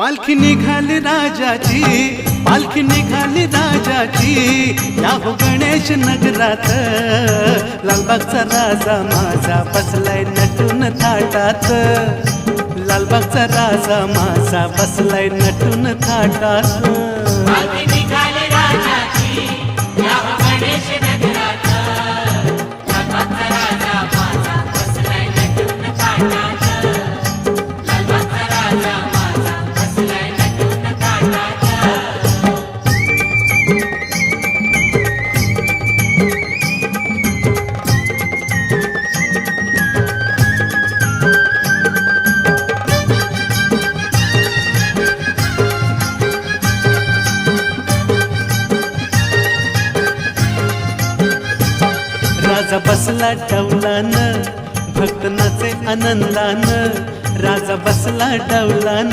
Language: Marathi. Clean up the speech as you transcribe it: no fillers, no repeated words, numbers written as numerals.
पालखी निघाली राजाची, पालखी निघाली राजाची, या हो गणेश नगरात। लालबागचा राजा माझा बसलाय नटून थाटात, लालबागचा राजा माझा बसलाय नटून थाटात। पालखी निघाली राजाची, या हो गणेश नगरात। लालबागचा राजा माझा बसलाय नटून थाटात, लालबागचा राजा माझा बसलाय नटून थाटात। राजा बसला डौलान, भक्त नाचे आनंदान, राजा बसला डौलान।